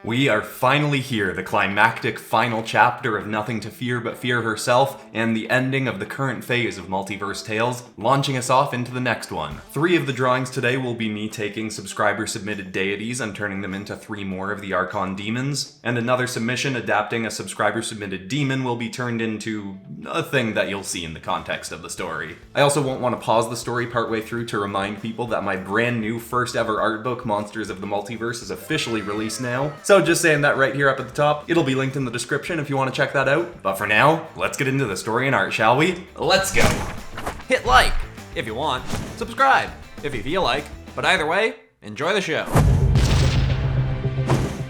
We are finally here, the climactic final chapter of Nothing to Fear But Fear herself, and the ending of the current phase of Multiverse Tales, launching us off into the next one. 3 of the drawings today will be me taking subscriber-submitted deities and turning them into 3 more of the Archon demons, and another submission adapting a subscriber-submitted demon will be turned into a thing that you'll see in the context of the story. I also won't want to pause the story partway through to remind people that my brand new first ever art book, Monsters of the Multiverse, is officially released now. So just saying that right here up at the top. It'll be linked in the description if you want to check that out. But for now, let's get into the story and art, shall we? Let's go! Hit like if you want, subscribe if you feel like, but either way, enjoy the show.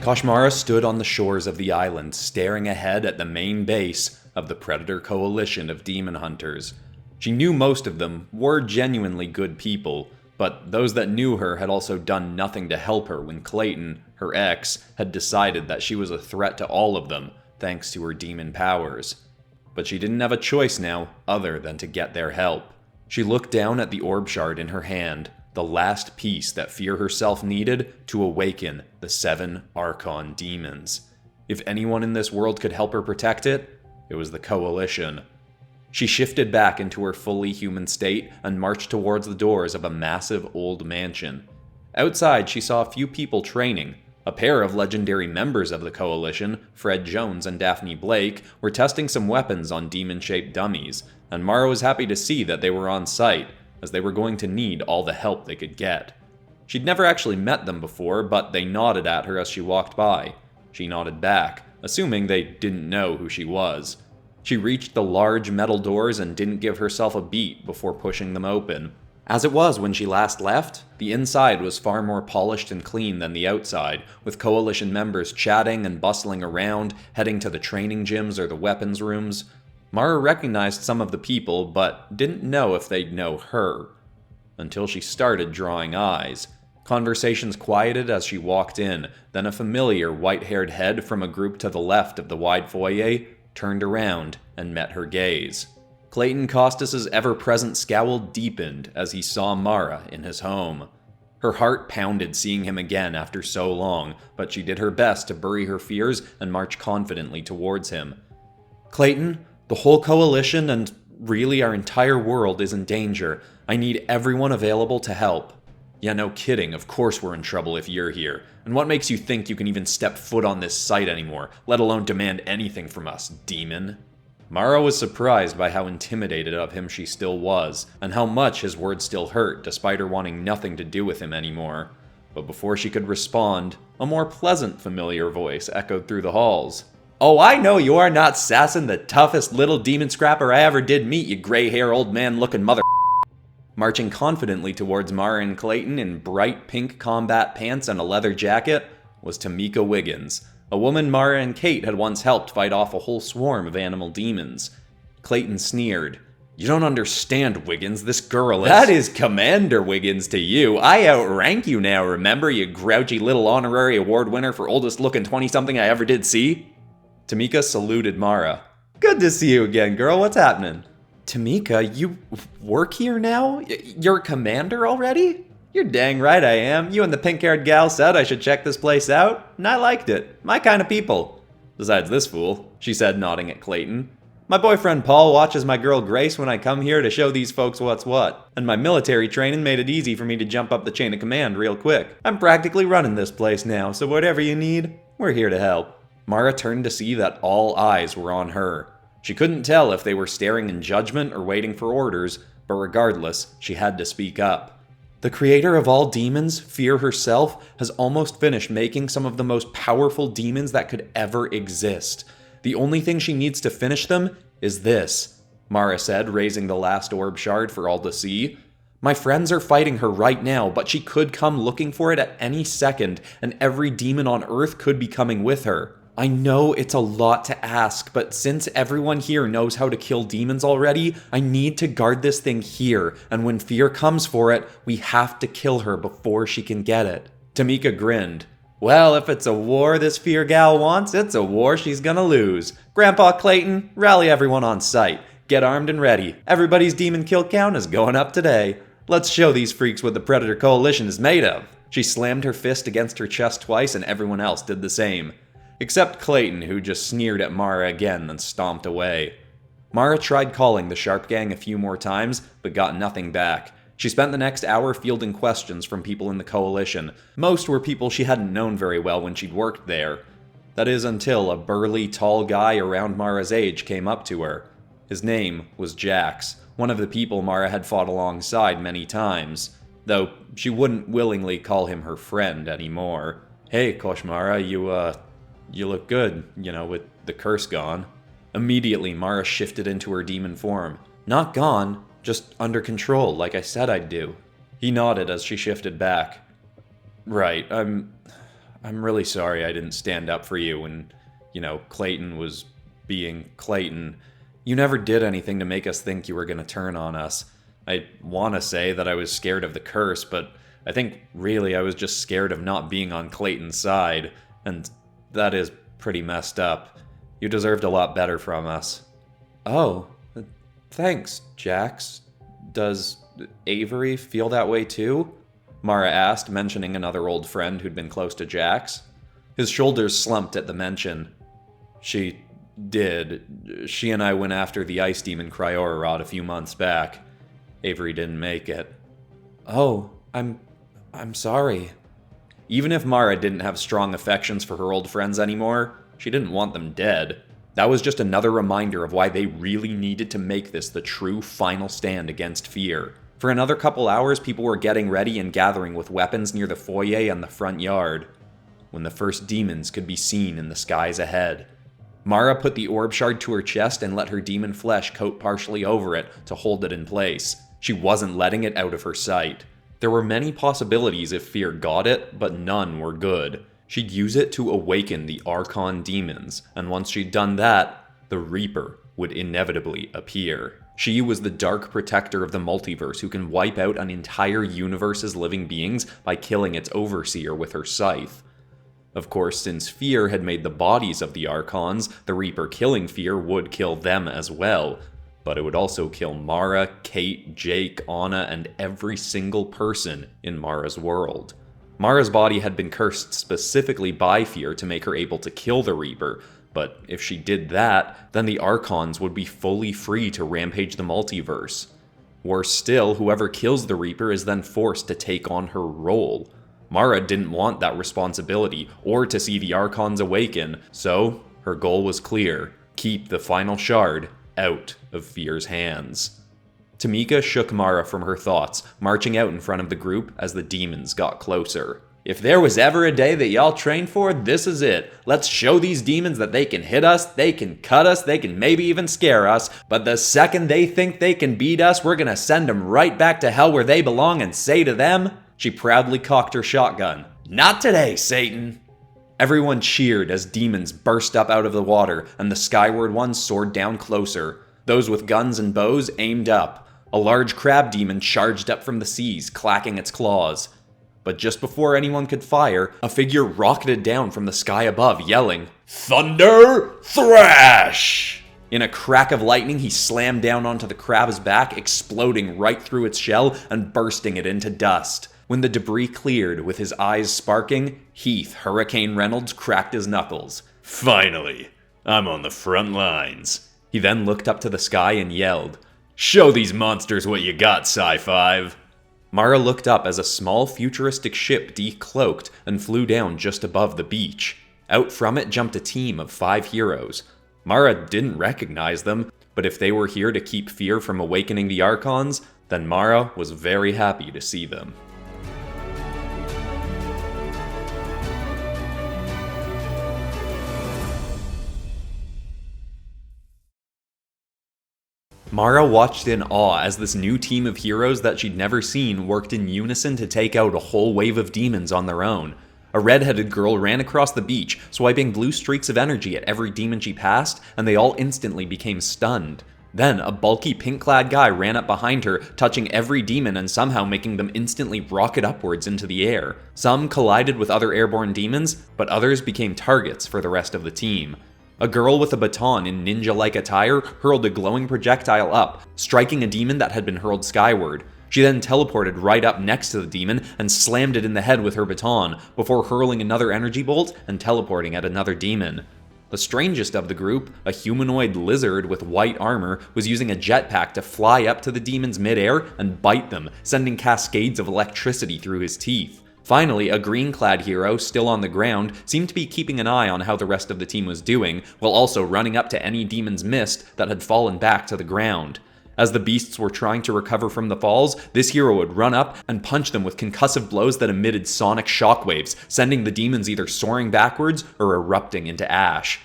Kashmara stood on the shores of the island, staring ahead at the main base of the Predator Coalition of demon hunters. She knew most of them were genuinely good people, but those that knew her had also done nothing to help her when Clayton, her ex, had decided that she was a threat to all of them, thanks to her demon powers. But she didn't have a choice now, other than to get their help. She looked down at the orb shard in her hand, the last piece that Fear herself needed to awaken the 7 Archon demons. If anyone in this world could help her protect it, it was the Coalition. She shifted back into her fully human state and marched towards the doors of a massive old mansion. Outside, she saw a few people training. A pair of legendary members of the Coalition, Fred Jones and Daphne Blake, were testing some weapons on demon-shaped dummies, and Mara was happy to see that they were on site, as they were going to need all the help they could get. She'd never actually met them before, but they nodded at her as she walked by. She nodded back, assuming they didn't know who she was. She reached the large metal doors and didn't give herself a beat before pushing them open. As it was when she last left, the inside was far more polished and clean than the outside, with Coalition members chatting and bustling around, heading to the training gyms or the weapons rooms. Mara recognized some of the people, but didn't know if they'd know her. Until she started drawing eyes. Conversations quieted as she walked in, then a familiar white-haired head from a group to the left of the wide foyer turned around and met her gaze. Clayton Costas' ever-present scowl deepened as he saw Mara in his home. Her heart pounded seeing him again after so long, but she did her best to bury her fears and march confidently towards him. "Clayton, the whole Coalition and really our entire world is in danger. I need everyone available to help." "Yeah, no kidding. Of course we're in trouble if you're here. And what makes you think you can even step foot on this site anymore, let alone demand anything from us, demon?" Mara was surprised by how intimidated of him she still was, and how much his words still hurt despite her wanting nothing to do with him anymore. But before she could respond, a more pleasant familiar voice echoed through the halls. "Oh, I know you are not Sassin, the toughest little demon scrapper I ever did meet, you gray-hair old man-looking mother." Marching confidently towards Mara and Clayton in bright pink combat pants and a leather jacket was Tamika Wiggins, a woman Mara and Kate had once helped fight off a whole swarm of animal demons. Clayton sneered. "You don't understand, Wiggins, this girl is—" "That is Commander Wiggins to you. I outrank you now, remember, you grouchy little honorary award winner for oldest looking 20-something I ever did see?" Tamika saluted Mara. "Good to see you again, girl. What's happening?" "Tamika, you work here now? You're a commander already?" "You're dang right I am. You and the pink-haired gal said I should check this place out, and I liked it. My kind of people. Besides this fool," she said, nodding at Clayton. "My boyfriend Paul watches my girl Grace when I come here to show these folks what's what, and my military training made it easy for me to jump up the chain of command real quick. I'm practically running this place now, so whatever you need, we're here to help." Mara turned to see that all eyes were on her. She couldn't tell if they were staring in judgment or waiting for orders, but regardless, she had to speak up. "The creator of all demons, Fear herself, has almost finished making some of the most powerful demons that could ever exist. The only thing she needs to finish them is this," Mara said, raising the last orb shard for all to see. "My friends are fighting her right now, but she could come looking for it at any second, and every demon on Earth could be coming with her. I know it's a lot to ask, but since everyone here knows how to kill demons already, I need to guard this thing here, and when Fear comes for it, we have to kill her before she can get it." Tamika grinned. "Well, if it's a war this Fear gal wants, it's a war she's gonna lose. Grandpa Clayton, rally everyone on site. Get armed and ready. Everybody's demon kill count is going up today. Let's show these freaks what the Predator Coalition is made of." She slammed her fist against her chest twice, and everyone else did the same. Except Clayton, who just sneered at Mara again, then stomped away. Mara tried calling the Sharp Gang a few more times, but got nothing back. She spent the next hour fielding questions from people in the Coalition. Most were people she hadn't known very well when she'd worked there. That is, until a burly, tall guy around Mara's age came up to her. His name was Jax, one of the people Mara had fought alongside many times, though she wouldn't willingly call him her friend anymore. "Hey, Koshmara, you look good, with the curse gone." Immediately, Mara shifted into her demon form. "Not gone, just under control, like I said I'd do." He nodded as she shifted back. "Right, I'm really sorry I didn't stand up for you when, Clayton was being Clayton. You never did anything to make us think you were going to turn on us. I want to say that I was scared of the curse, but I think really I was just scared of not being on Clayton's side, and that is pretty messed up. You deserved a lot better from us." "Oh, thanks, Jax. Does Avery feel that way too?" Mara asked, mentioning another old friend who'd been close to Jax. His shoulders slumped at the mention. "She did. She and I went after the ice demon Cryorod a few months back. Avery didn't make it." "Oh, I'm sorry." Even if Mara didn't have strong affections for her old friends anymore, she didn't want them dead. That was just another reminder of why they really needed to make this the true final stand against fear. For another couple hours, people were getting ready and gathering with weapons near the foyer and the front yard, when the first demons could be seen in the skies ahead. Mara put the orb shard to her chest and let her demon flesh coat partially over it to hold it in place. She wasn't letting it out of her sight. There were many possibilities if fear got it, but none were good. She'd use it to awaken the Archon demons, and once she'd done that, the Reaper would inevitably appear. She was the dark protector of the multiverse who can wipe out an entire universe's living beings by killing its overseer with her scythe. Of course, since fear had made the bodies of the Archons, the Reaper killing fear would kill them as well. But it would also kill Mara, Kate, Jake, Anna, and every single person in Mara's world. Mara's body had been cursed specifically by fear to make her able to kill the Reaper, but if she did that, then the Archons would be fully free to rampage the multiverse. Worse still, whoever kills the Reaper is then forced to take on her role. Mara didn't want that responsibility, or to see the Archons awaken, so her goal was clear: keep the final shard out of fear's hands. Tamika shook Mara from her thoughts, marching out in front of the group as the demons got closer. "If there was ever a day that y'all trained for, this is it. Let's show these demons that they can hit us, they can cut us, they can maybe even scare us, but the second they think they can beat us, we're gonna send them right back to hell where they belong and say to them," she proudly cocked her shotgun, "Not today, Satan." Everyone cheered as demons burst up out of the water and the skyward ones soared down closer. Those with guns and bows aimed up. A large crab demon charged up from the seas, clacking its claws. But just before anyone could fire, a figure rocketed down from the sky above, yelling, "Thunder Thrash!" In a crack of lightning, he slammed down onto the crab's back, exploding right through its shell and bursting it into dust. When the debris cleared, with his eyes sparking, Heath Hurricane Reynolds cracked his knuckles. "Finally, I'm on the front lines." He then looked up to the sky and yelled, "Show these monsters what you got, Sci-5." Mara looked up as a small futuristic ship decloaked and flew down just above the beach. Out from it jumped a team of 5 heroes. Mara didn't recognize them, but if they were here to keep fear from awakening the Archons, then Mara was very happy to see them. Mara watched in awe as this new team of heroes that she'd never seen worked in unison to take out a whole wave of demons on their own. A red-headed girl ran across the beach, swiping blue streaks of energy at every demon she passed, and they all instantly became stunned. Then, a bulky pink-clad guy ran up behind her, touching every demon and somehow making them instantly rocket upwards into the air. Some collided with other airborne demons, but others became targets for the rest of the team. A girl with a baton in ninja-like attire hurled a glowing projectile up, striking a demon that had been hurled skyward. She then teleported right up next to the demon and slammed it in the head with her baton, before hurling another energy bolt and teleporting at another demon. The strangest of the group, a humanoid lizard with white armor, was using a jetpack to fly up to the demons midair and bite them, sending cascades of electricity through his teeth. Finally, a green-clad hero, still on the ground, seemed to be keeping an eye on how the rest of the team was doing, while also running up to any demons missed that had fallen back to the ground. As the beasts were trying to recover from the falls, this hero would run up and punch them with concussive blows that emitted sonic shockwaves, sending the demons either soaring backwards or erupting into ash.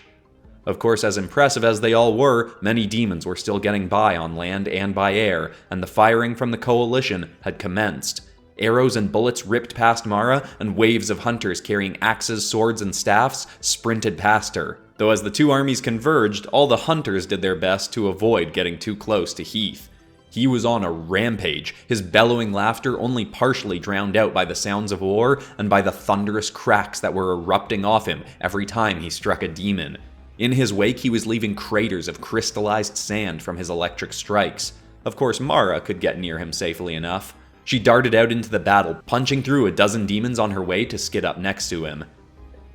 Of course, as impressive as they all were, many demons were still getting by on land and by air, and the firing from the Coalition had commenced. Arrows and bullets ripped past Mara, and waves of hunters carrying axes, swords, and staffs sprinted past her. Though as the two armies converged, all the hunters did their best to avoid getting too close to Heath. He was on a rampage, his bellowing laughter only partially drowned out by the sounds of war and by the thunderous cracks that were erupting off him every time he struck a demon. In his wake, he was leaving craters of crystallized sand from his electric strikes. Of course, Mara could get near him safely enough. She darted out into the battle, punching through a dozen demons on her way to skid up next to him.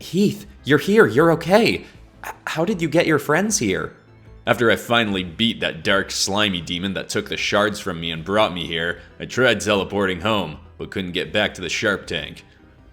"Heath, you're here, you're okay. How did you get your friends here?" "After I finally beat that dark, slimy demon that took the shards from me and brought me here, I tried teleporting home, but couldn't get back to the sharp tank.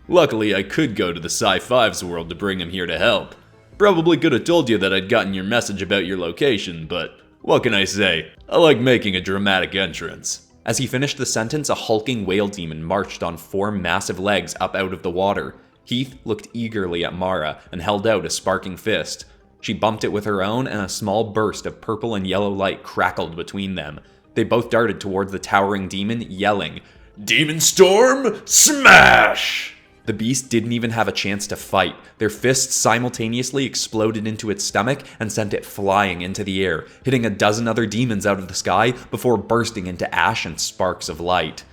Luckily, I could go to the Sci-Five's world to bring him here to help. Probably could have told you that I'd gotten your message about your location, but what can I say? I like making a dramatic entrance." As he finished the sentence, a hulking whale demon marched on 4 massive legs up out of the water. Heath looked eagerly at Mara and held out a sparking fist. She bumped it with her own, and a small burst of purple and yellow light crackled between them. They both darted towards the towering demon, yelling, "Demon Storm, smash!" The beast didn't even have a chance to fight. Their fists simultaneously exploded into its stomach and sent it flying into the air, hitting a dozen other demons out of the sky before bursting into ash and sparks of light.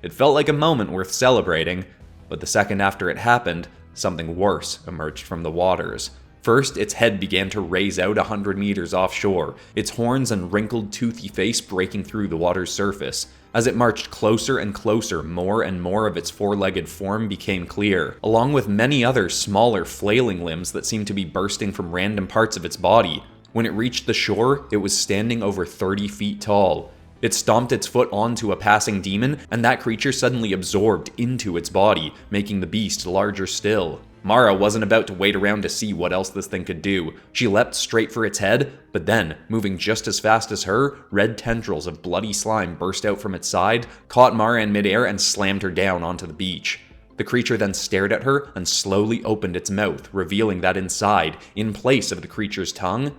It felt like a moment worth celebrating, but the second after it happened, something worse emerged from the waters. First, its head began to raise out 100 meters offshore, its horns and wrinkled, toothy face breaking through the water's surface. As it marched closer and closer, more and more of its 4-legged form became clear, along with many other smaller, flailing limbs that seemed to be bursting from random parts of its body. When it reached the shore, it was standing over 30 feet tall. It stomped its foot onto a passing demon, and that creature suddenly absorbed into its body, making the beast larger still. Mara wasn't about to wait around to see what else this thing could do. She leapt straight for its head, but then, moving just as fast as her, red tendrils of bloody slime burst out from its side, caught Mara in midair and slammed her down onto the beach. The creature then stared at her and slowly opened its mouth, revealing that inside, in place of the creature's tongue,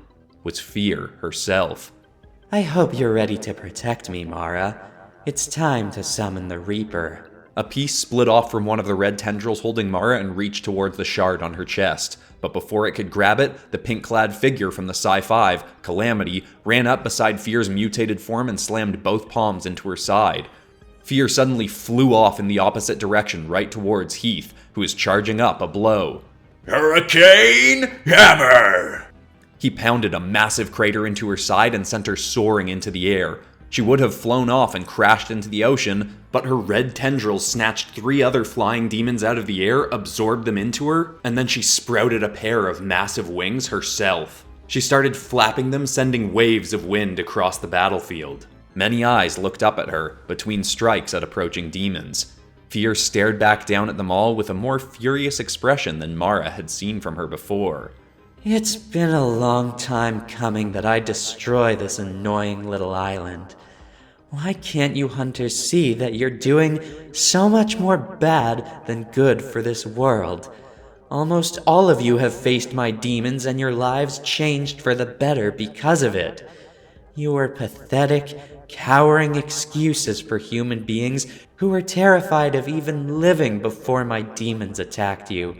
was Fear herself. "I hope you're ready to protect me, Mara. It's time to summon the Reaper." A piece split off from one of the red tendrils holding Mara and reached towards the shard on her chest. But before it could grab it, the pink-clad figure from the Sci-5, Calamity, ran up beside Fear's mutated form and slammed both palms into her side. Fear suddenly flew off in the opposite direction, right towards Heath, who was charging up a blow. "Hurricane Hammer!" He pounded a massive crater into her side and sent her soaring into the air. She would have flown off and crashed into the ocean, but her red tendrils snatched 3 other flying demons out of the air, absorbed them into her, and then she sprouted a pair of massive wings herself. She started flapping them, sending waves of wind across the battlefield. Many eyes looked up at her, between strikes at approaching demons. Fear stared back down at them all with a more furious expression than Mara had seen from her before. "It's been a long time coming that I destroy this annoying little island. Why can't you hunters see that you're doing so much more bad than good for this world? Almost all of you have faced my demons and your lives changed for the better because of it. You were pathetic, cowering excuses for human beings who were terrified of even living before my demons attacked you.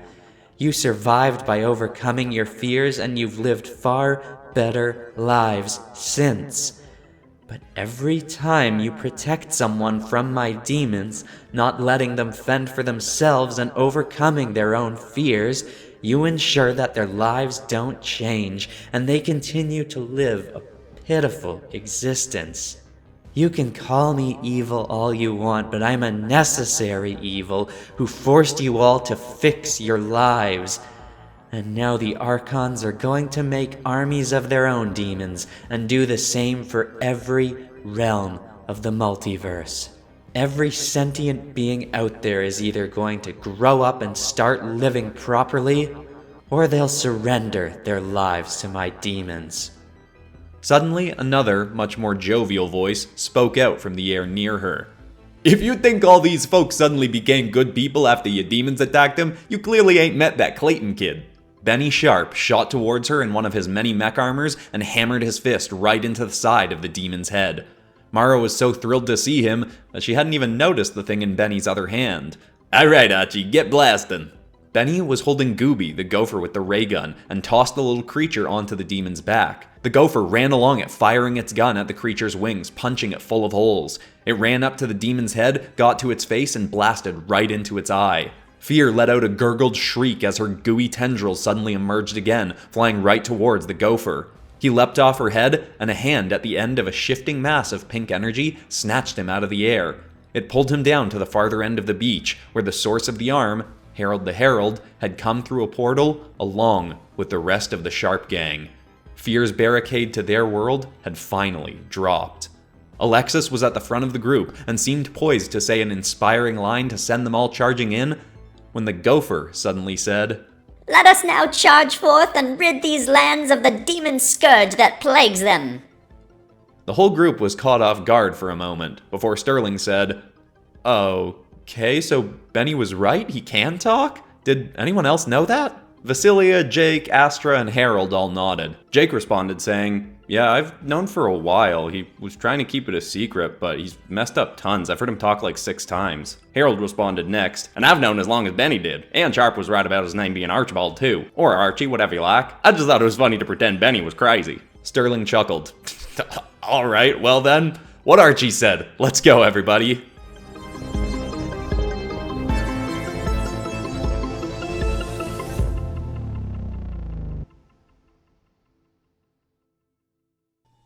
You survived by overcoming your fears, and you've lived far better lives since. But every time you protect someone from my demons, not letting them fend for themselves and overcoming their own fears, you ensure that their lives don't change, and they continue to live a pitiful existence. You can call me evil all you want, but I'm a necessary evil who forced you all to fix your lives. And now the Archons are going to make armies of their own demons and do the same for every realm of the multiverse. Every sentient being out there is either going to grow up and start living properly, or they'll surrender their lives to my demons. Suddenly, another, much more jovial voice spoke out from the air near her. If you think all these folks suddenly became good people after your demons attacked them, you clearly ain't met that Clayton kid. Benny Sharp shot towards her in one of his many mech armors and hammered his fist right into the side of the demon's head. Mara was so thrilled to see him that she hadn't even noticed the thing in Benny's other hand. Alright, Archie, get blasting. Benny was holding Gooby, the gopher with the ray gun, and tossed the little creature onto the demon's back. The gopher ran along it, firing its gun at the creature's wings, punching it full of holes. It ran up to the demon's head, got to its face, and blasted right into its eye. Fear let out a gurgled shriek as her gooey tendrils suddenly emerged again, flying right towards the gopher. He leapt off her head, and a hand at the end of a shifting mass of pink energy snatched him out of the air. It pulled him down to the farther end of the beach, where the source of the arm, Harold the Herald, had come through a portal along with the rest of the Sharp gang. Fear's barricade to their world had finally dropped. Alexis was at the front of the group and seemed poised to say an inspiring line to send them all charging in, when the gopher suddenly said, Let us now charge forth and rid these lands of the demon scourge that plagues them. The whole group was caught off guard for a moment, before Sterling said, Okay, so Benny was right? He can talk? Did anyone else know that? Vasilia, Jake, Astra, and Harold all nodded. Jake responded saying, Yeah, I've known for a while. He was trying to keep it a secret, but he's messed up tons. I've heard him talk like 6 times. Harold responded next, And I've known as long as Benny did. And Sharp was right about his name being Archibald too. Or Archie, whatever you like. I just thought it was funny to pretend Benny was crazy. Sterling chuckled. Alright, well then, what Archie said. Let's go, everybody.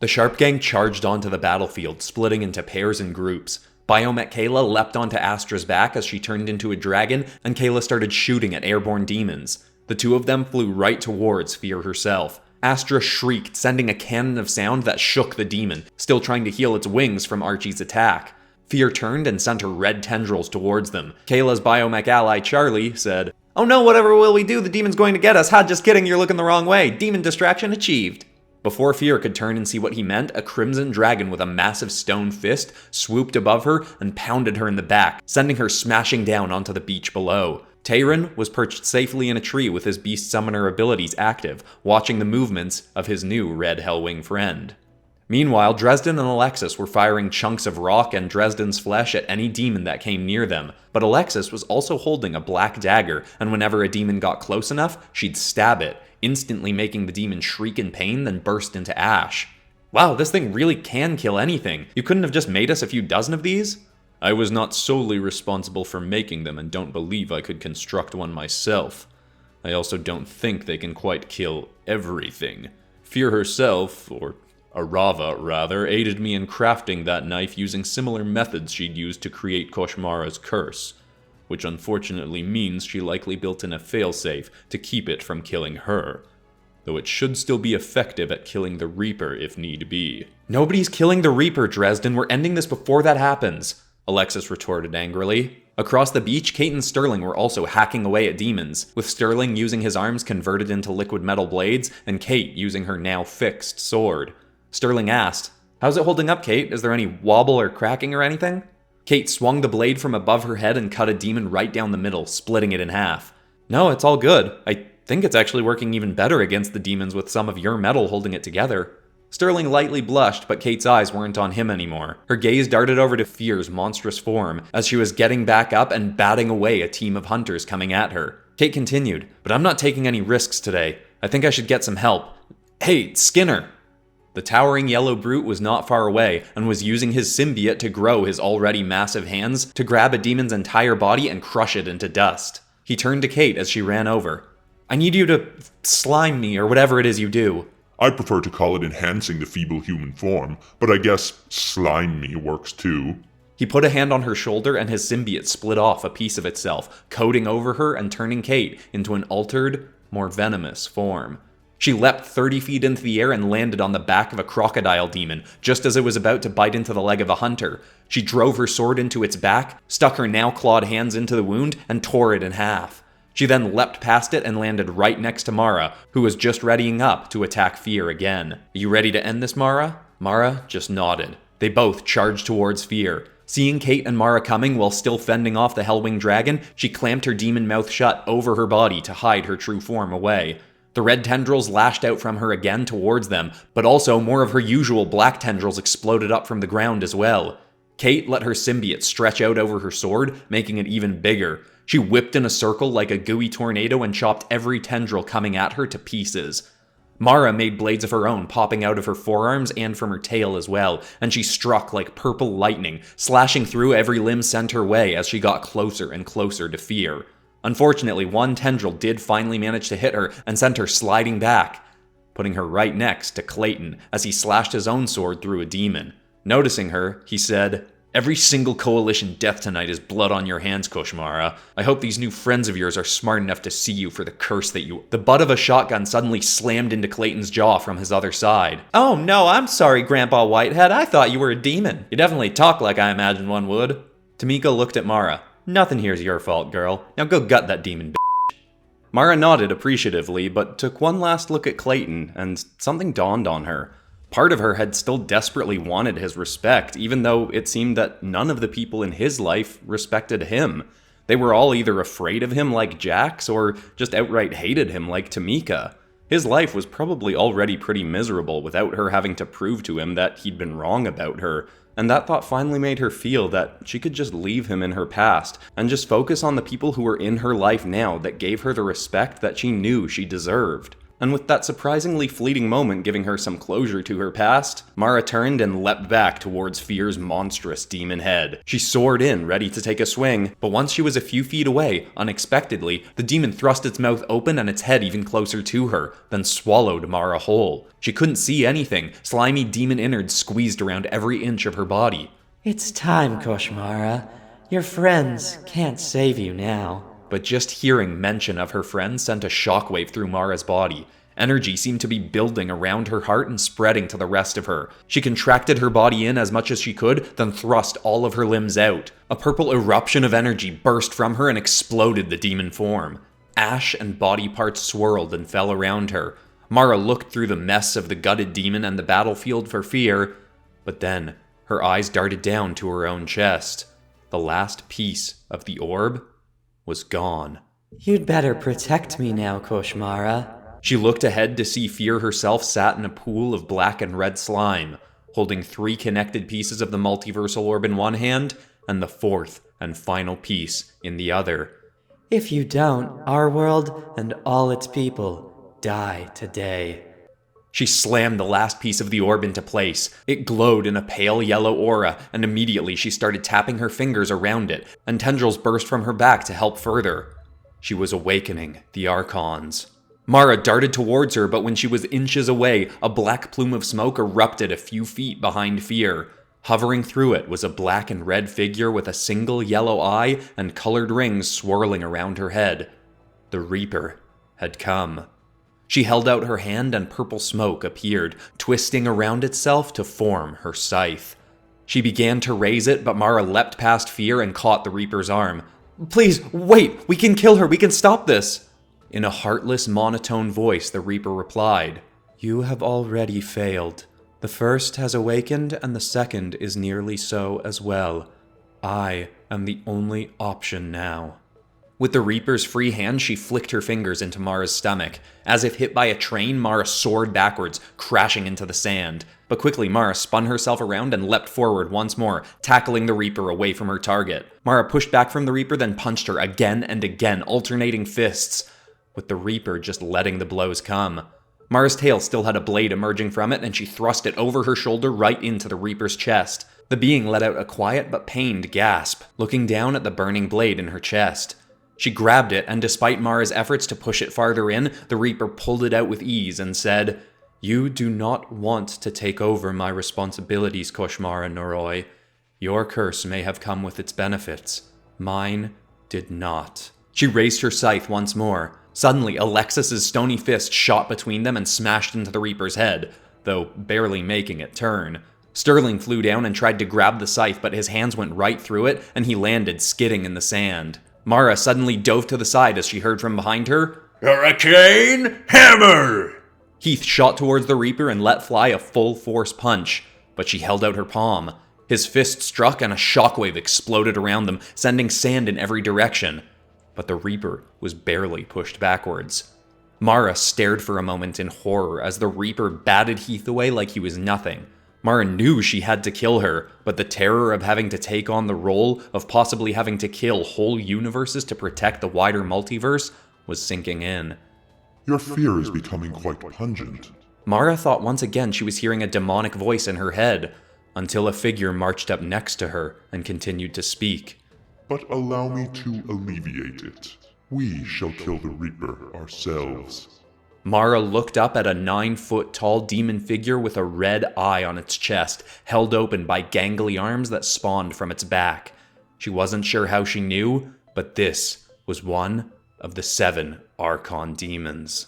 The Sharp Gang charged onto the battlefield, splitting into pairs and groups. Biomech Kayla leapt onto Astra's back as she turned into a dragon, and Kayla started shooting at airborne demons. The two of them flew right towards Fear herself. Astra shrieked, sending a cannon of sound that shook the demon, still trying to heal its wings from Archie's attack. Fear turned and sent her red tendrils towards them. Kayla's biomech ally Charlie said, Oh no, whatever will we do? The demon's going to get us. Ha, just kidding, you're looking the wrong way. Demon distraction achieved. Before Fear could turn and see what he meant, a crimson dragon with a massive stone fist swooped above her and pounded her in the back, sending her smashing down onto the beach below. Tayron was perched safely in a tree with his beast summoner abilities active, watching the movements of his new red Hellwing friend. Meanwhile, Dresden and Alexis were firing chunks of rock and Dresden's flesh at any demon that came near them, but Alexis was also holding a black dagger, and whenever a demon got close enough, she'd stab it, instantly making the demon shriek in pain, then burst into ash. Wow, this thing really can kill anything. You couldn't have just made us a few dozen of these? I was not solely responsible for making them and don't believe I could construct one myself. I also don't think they can quite kill everything. Fear herself, or Arava rather, aided me in crafting that knife using similar methods she'd used to create Koshmara's curse, which unfortunately means she likely built in a failsafe to keep it from killing her, though it should still be effective at killing the Reaper if need be. Nobody's killing the Reaper, Dresden. We're ending this before that happens, Alexis retorted angrily. Across the beach, Kate and Sterling were also hacking away at demons, with Sterling using his arms converted into liquid metal blades, and Kate using her now fixed sword. Sterling asked, How's it holding up, Kate? Is there any wobble or cracking or anything? Kate swung the blade from above her head and cut a demon right down the middle, splitting it in half. No, it's all good. I think it's actually working even better against the demons with some of your metal holding it together. Sterling lightly blushed, but Kate's eyes weren't on him anymore. Her gaze darted over to Fear's monstrous form as she was getting back up and batting away a team of hunters coming at her. Kate continued, But I'm not taking any risks today. I think I should get some help. Hey, Skinner! The towering yellow brute was not far away and was using his symbiote to grow his already massive hands to grab a demon's entire body and crush it into dust. He turned to Kate as she ran over. I need you to slime me or whatever it is you do. I prefer to call it enhancing the feeble human form, but I guess slime me works too. He put a hand on her shoulder and his symbiote split off a piece of itself, coating over her and turning Kate into an altered, more venomous form. She leapt 30 feet into the air and landed on the back of a crocodile demon, just as it was about to bite into the leg of a hunter. She drove her sword into its back, stuck her now clawed hands into the wound, and tore it in half. She then leapt past it and landed right next to Mara, who was just readying up to attack Fear again. Are you ready to end this, Mara? Mara just nodded. They both charged towards Fear. Seeing Kate and Mara coming while still fending off the Hellwing dragon, she clamped her demon mouth shut over her body to hide her true form away. The red tendrils lashed out from her again towards them, but also more of her usual black tendrils exploded up from the ground as well. Kate let her symbiote stretch out over her sword, making it even bigger. She whipped in a circle like a gooey tornado and chopped every tendril coming at her to pieces. Mara made blades of her own popping out of her forearms and from her tail as well, and she struck like purple lightning, slashing through every limb sent her way as she got closer and closer to Fear. Unfortunately, one tendril did finally manage to hit her and sent her sliding back, putting her right next to Clayton as he slashed his own sword through a demon. Noticing her, he said, "Every single coalition death tonight is blood on your hands, Koshmara. I hope these new friends of yours are smart enough to see you for the curse that you—" The butt of a shotgun suddenly slammed into Clayton's jaw from his other side. Oh no, I'm sorry, Grandpa Whitehead. I thought you were a demon. You definitely talk like I imagined one would. Tamika looked at Mara. "Nothing here's your fault, girl. Now go gut that demon, b***." Mara nodded appreciatively, but took one last look at Clayton, and something dawned on her. Part of her had still desperately wanted his respect, even though it seemed that none of the people in his life respected him. They were all either afraid of him like Jax, or just outright hated him like Tamika. His life was probably already pretty miserable without her having to prove to him that he'd been wrong about her, and that thought finally made her feel that she could just leave him in her past and just focus on the people who were in her life now that gave her the respect that she knew she deserved. And with that surprisingly fleeting moment giving her some closure to her past, Mara turned and leapt back towards Fear's monstrous demon head. She soared in, ready to take a swing, but once she was a few feet away, unexpectedly, the demon thrust its mouth open and its head even closer to her, then swallowed Mara whole. She couldn't see anything, slimy demon innards squeezed around every inch of her body. It's time, Koshmara. Your friends can't save you now. But just hearing mention of her friend sent a shockwave through Mara's body. Energy seemed to be building around her heart and spreading to the rest of her. She contracted her body in as much as she could, then thrust all of her limbs out. A purple eruption of energy burst from her and exploded the demon form. Ash and body parts swirled and fell around her. Mara looked through the mess of the gutted demon and the battlefield for Fear, but then her eyes darted down to her own chest. The last piece of the orb was gone. You'd better protect me now, Koshmara. She looked ahead to see Fear herself sat in a pool of black and red slime, holding 3 connected pieces of the Multiversal Orb in one hand and the 4th and final piece in the other. If you don't, our world and all its people die today. She slammed the last piece of the orb into place. It glowed in a pale yellow aura, and immediately she started tapping her fingers around it, and tendrils burst from her back to help further. She was awakening the Archons. Mara darted towards her, but when she was inches away, a black plume of smoke erupted a few feet behind Fear. Hovering through it was a black and red figure with a single yellow eye and colored rings swirling around her head. The Reaper had come. She held out her hand and purple smoke appeared, twisting around itself to form her scythe. She began to raise it, but Mara leapt past Fear and caught the Reaper's arm. "Please, wait! We can kill her! We can stop this!" In a heartless, monotone voice, the Reaper replied, "You have already failed. The first has awakened, and the second is nearly so as well. I am the only option now." With the Reaper's free hand, she flicked her fingers into Mara's stomach. As if hit by a train, Mara soared backwards, crashing into the sand. But quickly, Mara spun herself around and leapt forward once more, tackling the Reaper away from her target. Mara pushed back from the Reaper, then punched her again and again, alternating fists, with the Reaper just letting the blows come. Mara's tail still had a blade emerging from it, and she thrust it over her shoulder right into the Reaper's chest. The being let out a quiet but pained gasp, looking down at the burning blade in her chest. She grabbed it, and despite Mara's efforts to push it farther in, the Reaper pulled it out with ease and said, You do not want to take over my responsibilities, Koshmara Noroi. Your curse may have come with its benefits. Mine did not. She raised her scythe once more. Suddenly, Alexis's stony fist shot between them and smashed into the Reaper's head, though barely making it turn. Sterling flew down and tried to grab the scythe, but his hands went right through it, and he landed skidding in the sand. Mara suddenly dove to the side as she heard from behind her, Hurricane Hammer! Heath shot towards the Reaper and let fly a full-force punch, but she held out her palm. His fist struck and a shockwave exploded around them, sending sand in every direction. But the Reaper was barely pushed backwards. Mara stared for a moment in horror as the Reaper batted Heath away like he was nothing. Mara knew she had to kill her, but the terror of having to take on the role of possibly having to kill whole universes to protect the wider multiverse was sinking in. Your fear is becoming quite pungent. Mara thought once again she was hearing a demonic voice in her head, until a figure marched up next to her and continued to speak. But allow me to alleviate it. We shall kill the Reaper ourselves. Mara looked up at a 9-foot-tall demon figure with a red eye on its chest, held open by gangly arms that spawned from its back. She wasn't sure how she knew, but this was one of the 7 Archon demons.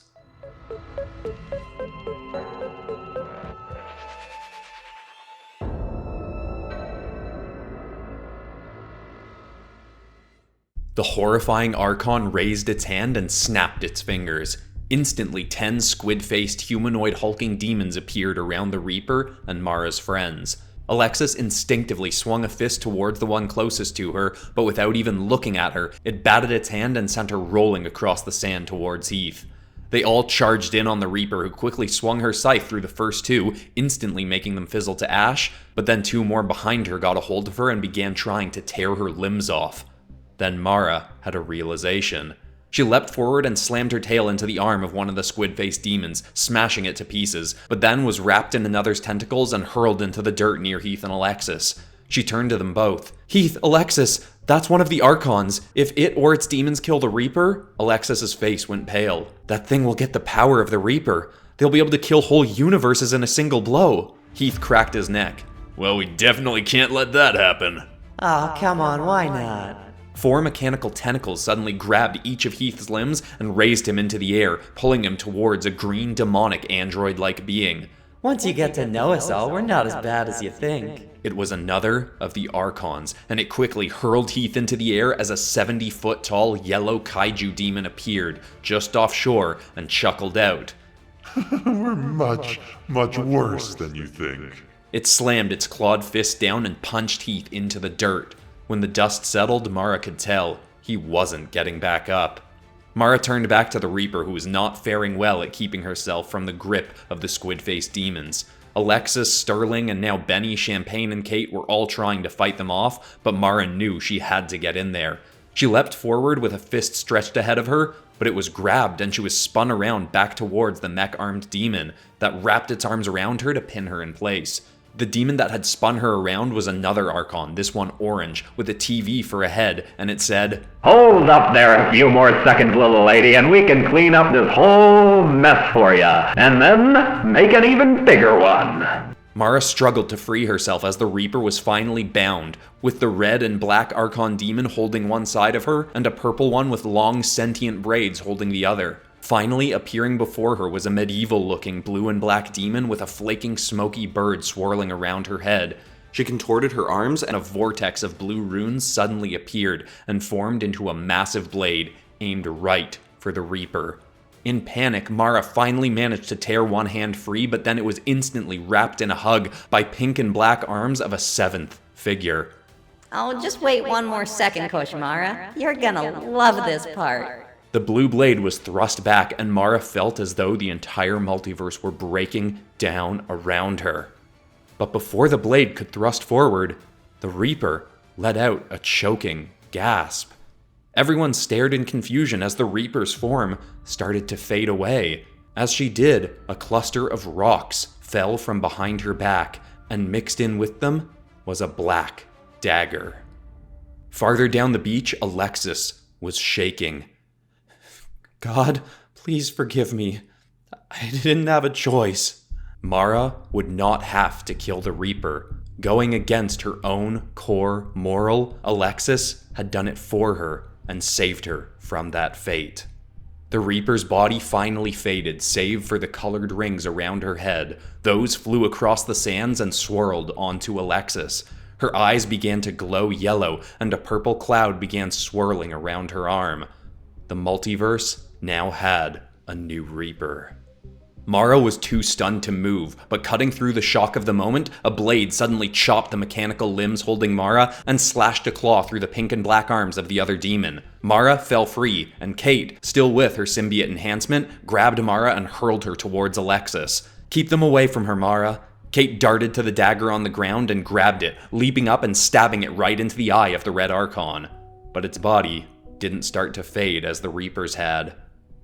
The horrifying Archon raised its hand and snapped its fingers. Instantly, 10 squid-faced humanoid hulking demons appeared around the Reaper and Mara's friends. Alexis instinctively swung a fist towards the one closest to her, but without even looking at her, it batted its hand and sent her rolling across the sand towards Heath. They all charged in on the Reaper, who quickly swung her scythe through the first 2, instantly making them fizzle to ash, but then 2 more behind her got a hold of her and began trying to tear her limbs off. Then Mara had a realization. She leapt forward and slammed her tail into the arm of one of the squid-faced demons, smashing it to pieces, but then was wrapped in another's tentacles and hurled into the dirt near Heath and Alexis. She turned to them both. Heath, Alexis, that's one of the Archons. If it or its demons kill the Reaper, Alexis's face went pale. That thing will get the power of the Reaper. They'll be able to kill whole universes in a single blow. Heath cracked his neck. Well, we definitely can't let that happen. Aw, come on, why not? 4 mechanical tentacles suddenly grabbed each of Heath's limbs and raised him into the air, pulling him towards a green demonic android-like being. Once you get to know us all, we're not as bad as you think. It was another of the Archons, and it quickly hurled Heath into the air as a 70-foot-tall yellow Kaiju demon appeared just offshore and chuckled out. We're much, much worse than you think. It slammed its clawed fist down and punched Heath into the dirt. When the dust settled, Mara could tell he wasn't getting back up. Mara turned back to the Reaper, who was not faring well at keeping herself from the grip of the squid-faced demons. Alexis, Sterling, and now Benny, Champagne, and Kate were all trying to fight them off, but Mara knew she had to get in there. She leapt forward with a fist stretched ahead of her, but it was grabbed and she was spun around back towards the mech-armed demon that wrapped its arms around her to pin her in place. The demon that had spun her around was another Archon, this one orange, with a TV for a head, and it said, "Hold up there a few more seconds, little lady, and we can clean up this whole mess for you, and then make an even bigger one." Mara struggled to free herself as the Reaper was finally bound, with the red and black Archon demon holding one side of her, and a purple one with long sentient braids holding the other. Finally, appearing before her was a medieval-looking blue and black demon with a flaking smoky bird swirling around her head. She contorted her arms and a vortex of blue runes suddenly appeared and formed into a massive blade aimed right for the Reaper. In panic, Mara finally managed to tear one hand free, but then it was instantly wrapped in a hug by pink and black arms of a 7th figure. Oh, just wait one more second, Koshmara. You're gonna love this part. The blue blade was thrust back, and Mara felt as though the entire multiverse were breaking down around her. But before the blade could thrust forward, the Reaper let out a choking gasp. Everyone stared in confusion as the Reaper's form started to fade away. As she did, a cluster of rocks fell from behind her back, and mixed in with them was a black dagger. Farther down the beach, Alexis was shaking. God, please forgive me. I didn't have a choice. Mara would not have to kill the Reaper. Going against her own core moral, Alexis had done it for her and saved her from that fate. The Reaper's body finally faded, save for the colored rings around her head. Those flew across the sands and swirled onto Alexis. Her eyes began to glow yellow, and a purple cloud began swirling around her arm. The multiverse now had a new Reaper. Mara was too stunned to move, but cutting through the shock of the moment, a blade suddenly chopped the mechanical limbs holding Mara and slashed a claw through the pink and black arms of the other demon. Mara fell free, and Kate, still with her symbiote enhancement, grabbed Mara and hurled her towards Alexis. "Keep them away from her, Mara." Kate darted to the dagger on the ground and grabbed it, leaping up and stabbing it right into the eye of the red Archon. But its body didn't start to fade as the Reaper's had.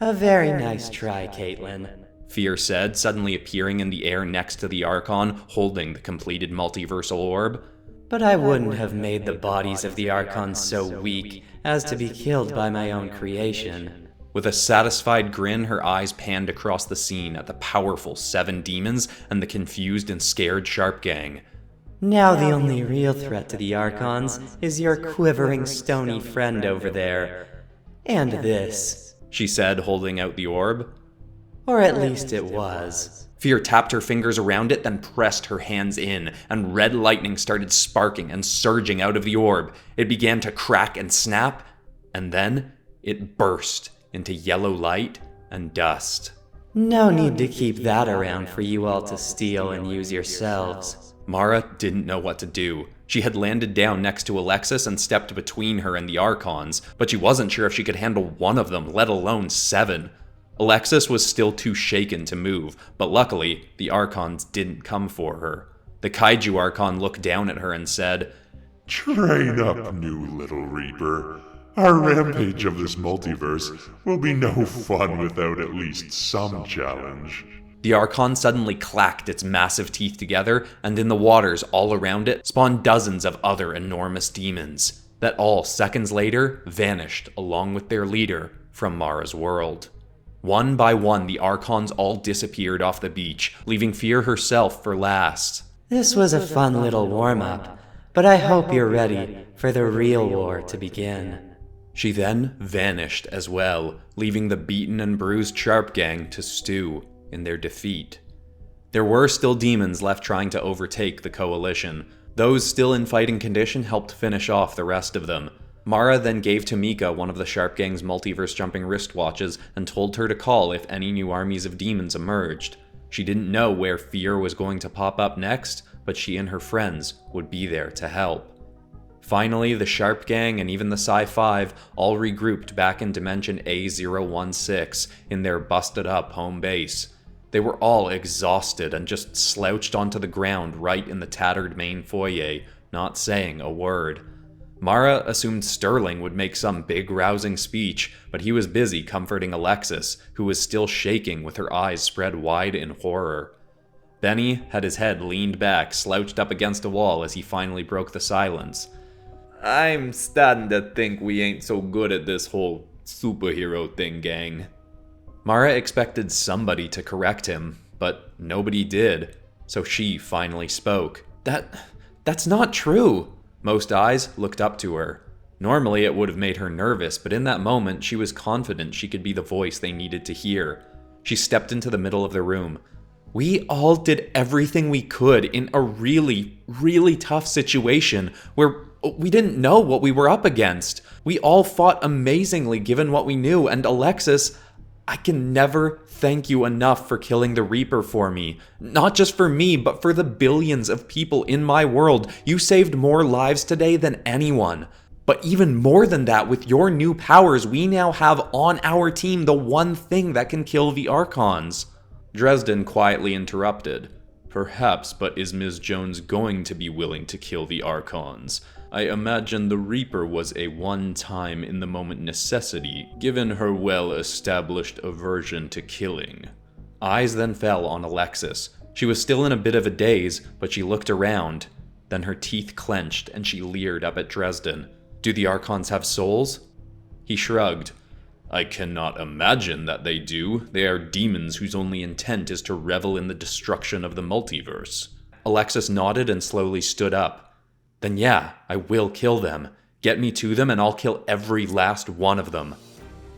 A very nice try, Caitlin. Fear said, suddenly appearing in the air next to the Archon, holding the completed Multiversal Orb. But I wouldn't have made the bodies of the Archons so weak as to be killed by my own creation. With a satisfied grin, her eyes panned across the scene at the powerful 7 demons and the confused and scared Sharp Gang. Now the only real threat to the Archons is your quivering stony friend over there. And this, she said, holding out the orb. Or at least it was. Fear tapped her fingers around it, then pressed her hands in, and red lightning started sparking and surging out of the orb. It began to crack and snap, and then it burst into yellow light and dust. No need to keep that around for you all to steal and use yourselves. Mara didn't know what to do. She had landed down next to Alexis and stepped between her and the Archons, but she wasn't sure if she could handle one of them, let alone 7. Alexis was still too shaken to move, but luckily, the Archons didn't come for her. The Kaiju Archon looked down at her and said, "Train up, new little Reaper. Our rampage of this multiverse will be no fun without at least some challenge." The Archon suddenly clacked its massive teeth together, and in the waters all around it spawned dozens of other enormous demons, that all seconds later vanished along with their leader from Mara's world. One by one, the Archons all disappeared off the beach, leaving Fear herself for last. This was a fun little warm-up, but I hope you're ready for the real war to begin. She then vanished as well, leaving the beaten and bruised Sharp Gang to stew in their defeat. There were still demons left trying to overtake the Coalition. Those still in fighting condition helped finish off the rest of them. Mara then gave Tamika one of the Sharp Gang's multiverse jumping wristwatches and told her to call if any new armies of demons emerged. She didn't know where Fear was going to pop up next, but she and her friends would be there to help. Finally, the Sharp Gang and even the Psi-5 all regrouped back in Dimension A016 in their busted-up home base. They were all exhausted and just slouched onto the ground right in the tattered main foyer, not saying a word. Mara assumed Sterling would make some big rousing speech, but he was busy comforting Alexis, who was still shaking with her eyes spread wide in horror. Benny had his head leaned back, slouched up against a wall as he finally broke the silence. "I'm starting to think we ain't so good at this whole superhero thing, gang." Mara expected somebody to correct him, but nobody did, so she finally spoke. That's not true. Most eyes looked up to her. Normally it would have made her nervous, but in that moment she was confident she could be the voice they needed to hear. She stepped into the middle of the room. We all did everything we could in a really, really tough situation where we didn't know what we were up against. We all fought amazingly given what we knew, and Alexis, I can never thank you enough for killing the Reaper for me. Not just for me, but for the billions of people in my world. You saved more lives today than anyone. But even more than that, with your new powers, we now have on our team the one thing that can kill the Archons. Dresden quietly interrupted. "Perhaps, but is Ms. Jones going to be willing to kill the Archons? I imagine the Reaper was a one-time in-the-moment necessity, given her well-established aversion to killing." Eyes then fell on Alexis. She was still in a bit of a daze, but she looked around. Then her teeth clenched and she leered up at Dresden. "Do the Archons have souls?" He shrugged. I cannot imagine that they do. They are demons whose only intent is to revel in the destruction of the multiverse. Alexis nodded and slowly stood up. Then yeah, I will kill them. Get me to them and I'll kill every last one of them.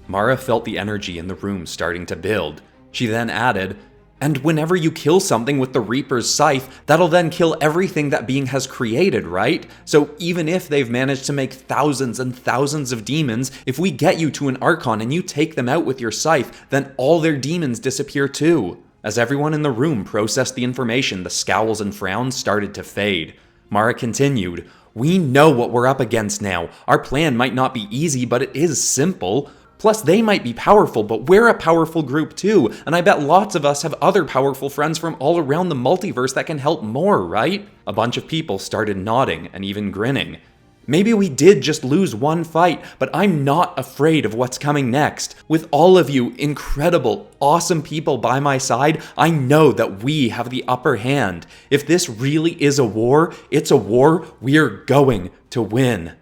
Mara felt the energy in the room starting to build. She then added, and whenever you kill something with the Reaper's scythe, that'll then kill everything that being has created, right? So even if they've managed to make thousands and thousands of demons, if we get you to an Archon and you take them out with your scythe, then all their demons disappear too. As everyone in the room processed the information, the scowls and frowns started to fade. Mara continued, we know what we're up against now. Our plan might not be easy, but it is simple. Plus, they might be powerful, but we're a powerful group too, and I bet lots of us have other powerful friends from all around the multiverse that can help more, right? A bunch of people started nodding and even grinning. Maybe we did just lose one fight, but I'm not afraid of what's coming next. With all of you incredible, awesome people by my side, I know that we have the upper hand. If this really is a war, it's a war we're going to win.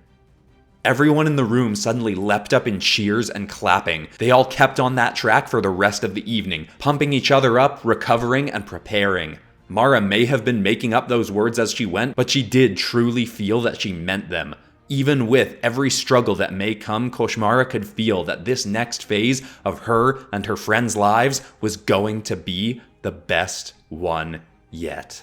Everyone in the room suddenly leapt up in cheers and clapping. They all kept on that track for the rest of the evening, pumping each other up, recovering, and preparing. Mara may have been making up those words as she went, but she did truly feel that she meant them. Even with every struggle that may come, Koshmara could feel that this next phase of her and her friends' lives was going to be the best one yet.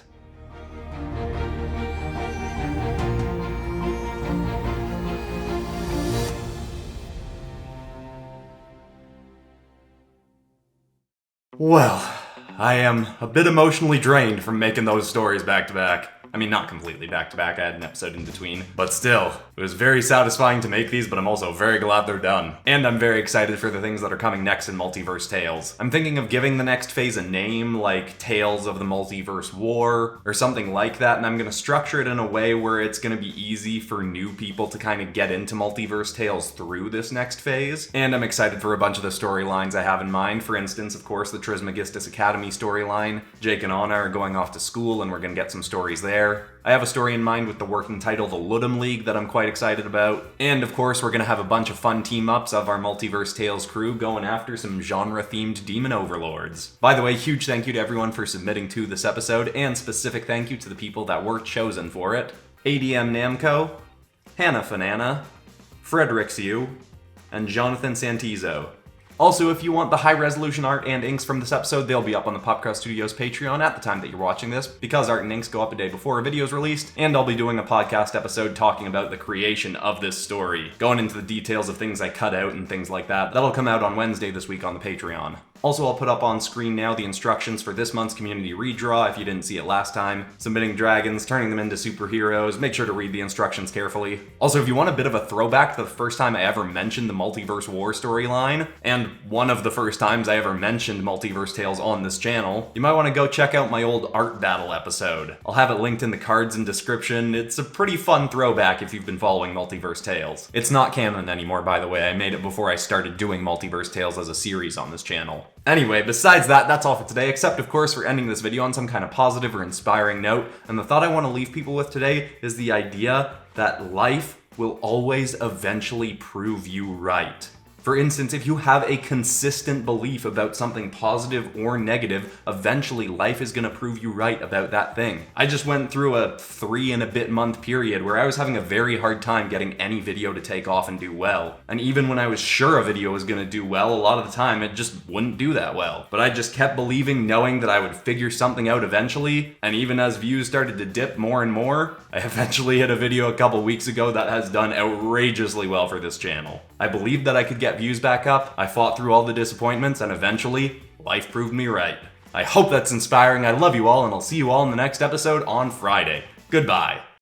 Well, I am a bit emotionally drained from making those stories back to back. I mean, not completely back to back, I had an episode in between. But still, it was very satisfying to make these, but I'm also very glad they're done. And I'm very excited for the things that are coming next in Multiverse Tales. I'm thinking of giving the next phase a name, like Tales of the Multiverse War, or something like that, and I'm gonna structure it in a way where it's gonna be easy for new people to kind of get into Multiverse Tales through this next phase. And I'm excited for a bunch of the storylines I have in mind. For instance, of course, the Trismegistus Academy storyline. Jake and Anna are going off to school, and we're gonna get some stories there. I have a story in mind with the working title The Ludum League that I'm quite excited about. And of course, we're gonna have a bunch of fun team-ups of our Multiverse Tales crew going after some genre-themed demon overlords. By the way, huge thank you to everyone for submitting to this episode, and specific thank you to the people that were chosen for it. ADM Namco, Hannah Fanana, Fredericks U, and Jonathan Santizo. Also, if you want the high-resolution art and inks from this episode, they'll be up on the PopCross Studios Patreon at the time that you're watching this, because art and inks go up a day before a video is released, and I'll be doing a podcast episode talking about the creation of this story, going into the details of things I cut out and things like that. That'll come out on Wednesday this week on the Patreon. Also, I'll put up on screen now the instructions for this month's community redraw if you didn't see it last time. Submitting dragons, turning them into superheroes, make sure to read the instructions carefully. Also, if you want a bit of a throwback to the first time I ever mentioned the Multiverse War storyline, and one of the first times I ever mentioned Multiverse Tales on this channel, you might want to go check out my old art battle episode. I'll have it linked in the cards and description. It's a pretty fun throwback if you've been following Multiverse Tales. It's not canon anymore, by the way. I made it before I started doing Multiverse Tales as a series on this channel. Anyway, besides that, that's all for today, except of course for ending this video on some kind of positive or inspiring note. And the thought I want to leave people with today is the idea that life will always eventually prove you right. For instance, if you have a consistent belief about something positive or negative, eventually life is going to prove you right about that thing. I just went through a 3 and a bit month period where I was having a very hard time getting any video to take off and do well. And even when I was sure a video was going to do well, a lot of the time it just wouldn't do that well. But I just kept believing, knowing that I would figure something out eventually, and even as views started to dip more and more, I eventually hit a video a couple weeks ago that has done outrageously well for this channel. I believed that I could get views back up, I fought through all the disappointments, and eventually, life proved me right. I hope that's inspiring, I love you all, and I'll see you all in the next episode on Friday. Goodbye.